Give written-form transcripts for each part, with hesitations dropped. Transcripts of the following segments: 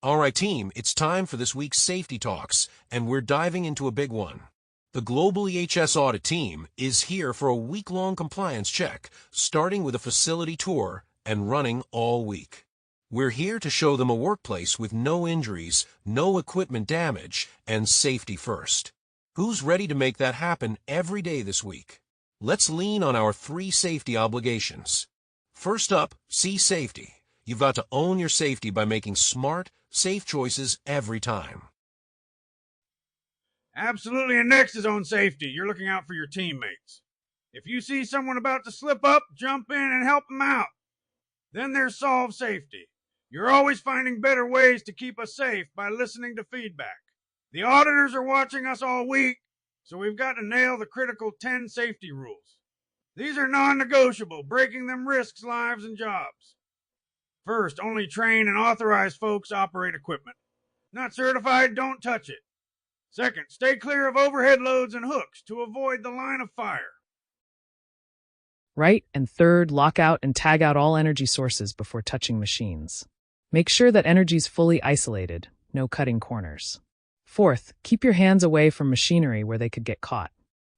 All right, team, it's time for this week's Safety Talks, and we're diving into a big one. The Global EHS Audit team is here for a week-long compliance check, starting with a facility tour and running all week. We're here to show them a workplace with no injuries, no equipment damage, and safety first. Who's ready to make that happen every day this week? Let's lean on our 3 safety obligations. First up, see safety. You've got to own your safety by making smart, safe choices every time. Absolutely, and next is on safety. You're looking out for your teammates. If you see someone about to slip up, jump in and help them out. Then there's solve safety. You're always finding better ways to keep us safe by listening to feedback. The auditors are watching us all week, so we've got to nail the critical 10 safety rules. These are non-negotiable. Breaking them risks lives and jobs. First, only trained and authorized folks operate equipment. Not certified, don't touch it. Second, stay clear of overhead loads and hooks to avoid the line of fire. Right, and third, lock out and tag out all energy sources before touching machines. Make sure that energy's fully isolated, no cutting corners. Fourth, keep your hands away from machinery where they could get caught.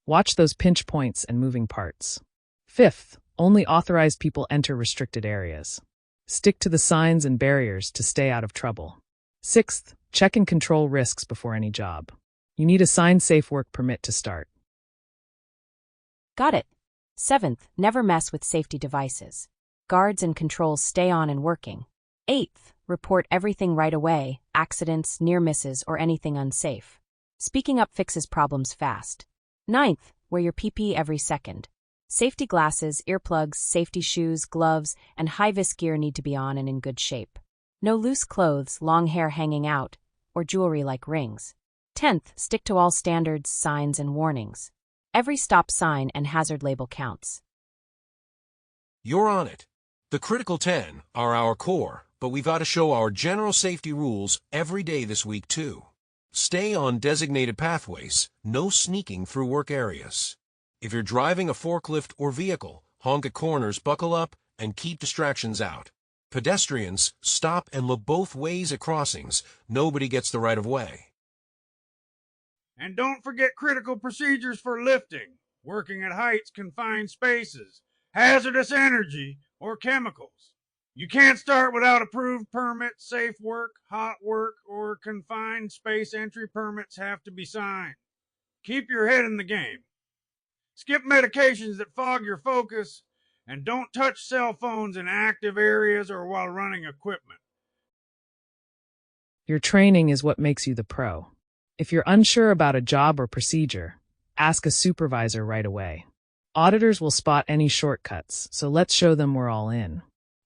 Watch those pinch points and moving parts. Fifth, only authorized people enter restricted areas. Stick to the signs and barriers to stay out of trouble. Sixth, check and control risks before any job. You need a signed safe work permit to start. Got it. Seventh, never mess with safety devices. Guards and controls stay on and working. Eighth, report everything right away, accidents, near misses, or anything unsafe. Speaking up fixes problems fast. Ninth, wear your PPE every second. Safety glasses, earplugs, safety shoes, gloves, and high-vis gear need to be on and in good shape. No loose clothes, long hair hanging out, or jewelry like rings. 10th, stick to all standards, signs, and warnings. Every stop sign and hazard label counts. You're on it. The critical 10 are our core, but we've got to show our general safety rules every day this week too. Stay on designated pathways, no sneaking through work areas. If you're driving a forklift or vehicle, honk at corners, buckle up, and keep distractions out. Pedestrians, stop and look both ways at crossings. Nobody gets the right of way. And don't forget critical procedures for lifting, working at heights, confined spaces, hazardous energy, or chemicals. You can't start without approved permits. Safe work, hot work, or confined space entry permits have to be signed. Keep your head in the game. Skip medications that fog your focus, and don't touch cell phones in active areas or while running equipment. Your training is what makes you the pro. If you're unsure about a job or procedure, ask a supervisor right away. Auditors will spot any shortcuts, so let's show them we're all in.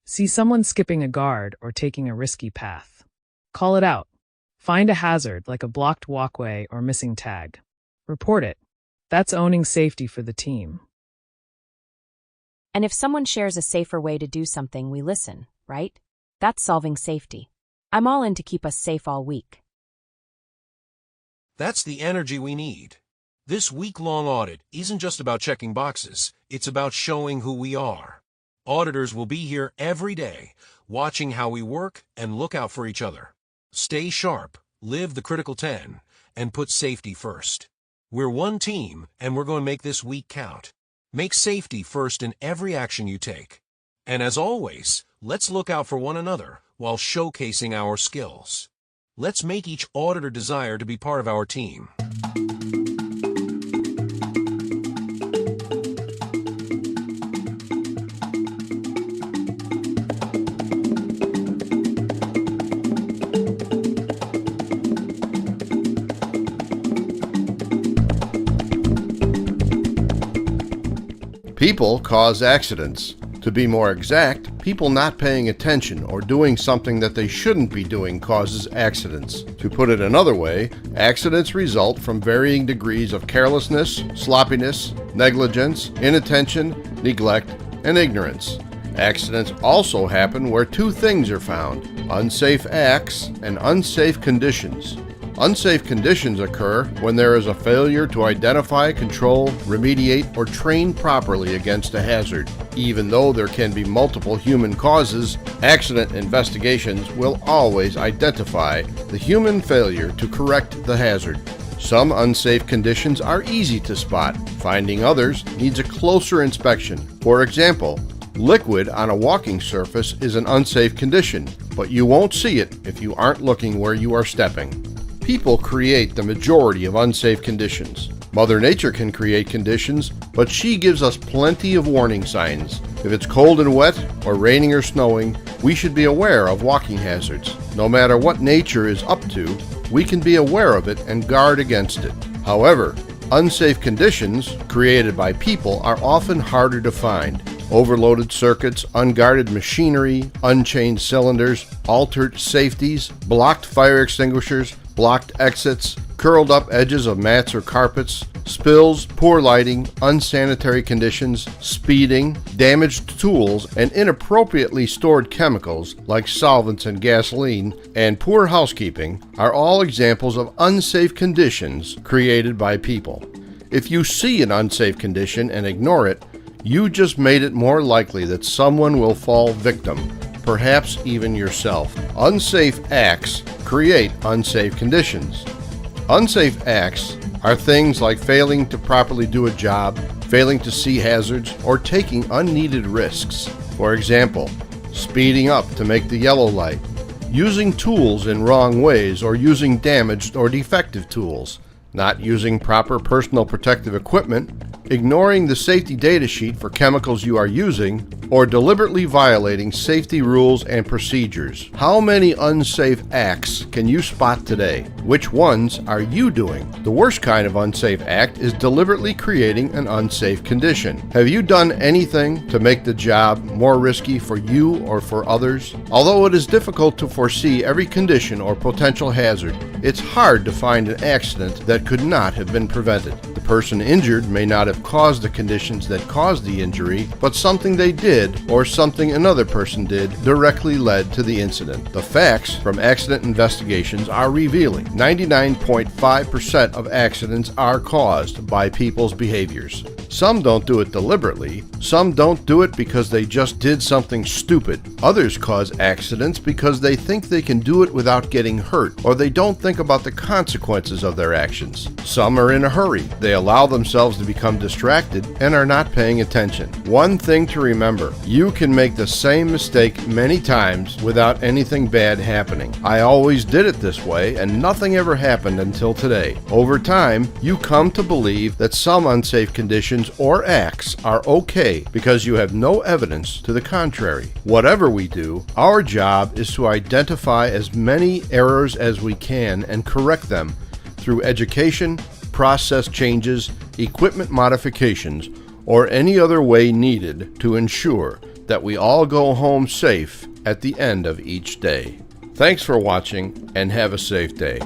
See someone skipping a guard or taking a risky path. Call it out. Find a hazard like a blocked walkway or missing tag. Report it. That's owning safety for the team. And if someone shares a safer way to do something, we listen, right? That's solving safety. I'm all in to keep us safe all week. That's the energy we need. This week-long audit isn't just about checking boxes, it's about showing who we are. Auditors will be here every day, watching how we work and look out for each other. Stay sharp, live the critical 10, and put safety first. We're one team, and we're going to make this week count. Make safety first in every action you take. And as always, let's look out for one another while showcasing our skills. Let's make each auditor desire to be part of our team. People cause accidents. To be more exact, people not paying attention or doing something that they shouldn't be doing causes accidents. To put it another way, accidents result from varying degrees of carelessness, sloppiness, negligence, inattention, neglect, and ignorance. Accidents also happen where two things are found: unsafe acts and unsafe conditions. Unsafe conditions occur when there is a failure to identify, control, remediate, or train properly against a hazard. Even though there can be multiple human causes, accident investigations will always identify the human failure to correct the hazard. Some unsafe conditions are easy to spot. Finding others needs a closer inspection. For example, liquid on a walking surface is an unsafe condition, but you won't see it if you aren't looking where you are stepping. People create the majority of unsafe conditions. Mother Nature can create conditions, but she gives us plenty of warning signs. If it's cold and wet, or raining or snowing, we should be aware of walking hazards. No matter what nature is up to, we can be aware of it and guard against it. However, unsafe conditions created by people are often harder to find. Overloaded circuits, unguarded machinery, unchained cylinders, altered safeties, blocked fire extinguishers, blocked exits, curled up edges of mats or carpets, spills, poor lighting, unsanitary conditions, speeding, damaged tools, and inappropriately stored chemicals like solvents and gasoline, and poor housekeeping are all examples of unsafe conditions created by people. If you see an unsafe condition and ignore it, you just made it more likely that someone will fall victim, perhaps even yourself. Unsafe acts create unsafe conditions. Unsafe acts are things like failing to properly do a job, failing to see hazards, or taking unneeded risks. For example, speeding up to make the yellow light, using tools in wrong ways or using damaged or defective tools, not using proper personal protective equipment, ignoring the safety data sheet for chemicals you are using, or deliberately violating safety rules and procedures. How many unsafe acts can you spot today? Which ones are you doing? The worst kind of unsafe act is deliberately creating an unsafe condition. Have you done anything to make the job more risky for you or for others? Although it is difficult to foresee every condition or potential hazard, it's hard to find an accident that could not have been prevented. The person injured may not have caused the conditions that caused the injury, but something they did or something another person did directly led to the incident. The facts from accident investigations are revealing. 99.5% of accidents are caused by people's behaviors. Some don't do it deliberately. Some don't do it because they just did something stupid. Others cause accidents because they think they can do it without getting hurt, or they don't think about the consequences of their actions. Some are in a hurry. They allow themselves to become distracted and are not paying attention. One thing to remember, you can make the same mistake many times without anything bad happening. I always did it this way, and nothing ever happened until today. Over time, you come to believe that some unsafe conditions or acts are okay because you have no evidence to the contrary. Whatever we do, our job is to identify as many errors as we can and correct them through education, process changes, equipment modifications, or any other way needed to ensure that we all go home safe at the end of each day. Thanks for watching and have a safe day.